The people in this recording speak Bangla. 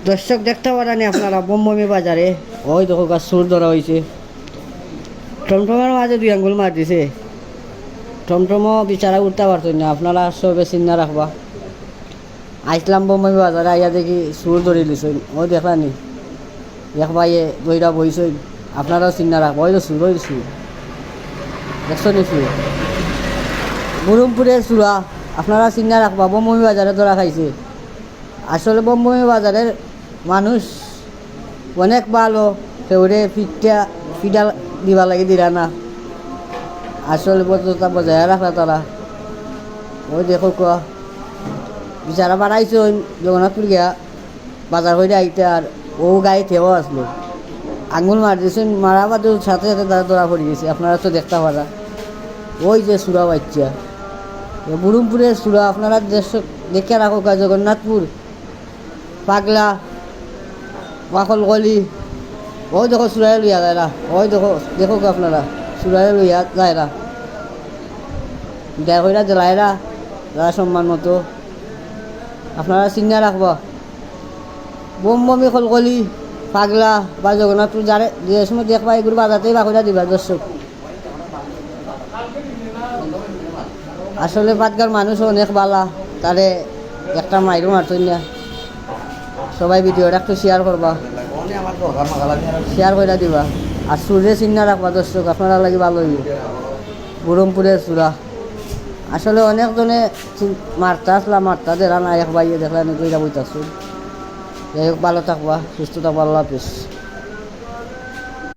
দর্শক দেখতে পারেন আপনারা বোমবমি বাজারে ওই দেখো গাছ সুর ধরা হয়েছে। টমটমের মাঝে 2 আঙ্গুল মার দিছে। টমটমও বিচারা উঠতে পারতেন না। আপনারা সবে চিন্তা রাখবা। আইসলাম বোমবমি বাজারে আইয়া দেখি সুর ধরে লিছেন। ওই দেখলানি দেখবাইয়ে দইরা বইছেন। আপনারাও চিন্তা রাখবা। ওই তো সুর ওই সুর দেখছো নি সুর মুরুমপুরের চূড়া। আপনারা চিন্তা রাখবা বোমবমি বাজারে ধরা খাইছে। আসলে বোমবমি বাজারের মানুষ অনেক ভালো, কেউরে ফিডা দিবা লাগে দিরা না। আসলে বদ্ধতা বজায় রাখা তারা। ওই দেখো ক বিচারা বাড়াইছে জগন্নাথপুর গিয়া বাজার করে আইতে, আর ও গায়ে থেও আসলো আঙুল মার দিয়েছেন। মারা বাদের সাথে সাথে তারা ধরা পড়ে গেছে। আপনারা তো দেখতে পারা ওই যে সুরা বাচ্চা বুরুমপুরের সুরা। আপনারা দেখে রাখো জগন্নাথপুর পাগলা মাখল গলি। ওই দেখো সুরায় লইয়া যায় না। ওই দেখো দেখো আপনারা সুরায় লইয়া যায় না। দেয় কইরা জেলায়রা যারা সম্মান মতো। আপনারা চিন্তা রাখবা বোমবমি খলকলি পাগলা বা জগন্নাথপুর যারে যে সময় দেখবা এগুলো বাজাতেই বাকইরা দিবা দর্শক। আসলে পাটগার মানুষ অনেক বালা, তারে একটা মাইরও মারতই না। সবাই ভিডিওটা একটু শেয়ার করবা, শেয়ার করে দিবা। আর সুরে চিন্তা রাখবা দর্শক, আপনারা লাগে ভালো হইব। বুরমপুরের চূড়া আসলে অনেকজনে মারতা আসলা মারতা দেরা না। এক বাইয়ে দেখলাম কইরা বইতাছো। যাই হোক ভালো থাকবা, সুস্থ থাকবা, আল্লাহ হাফিজ।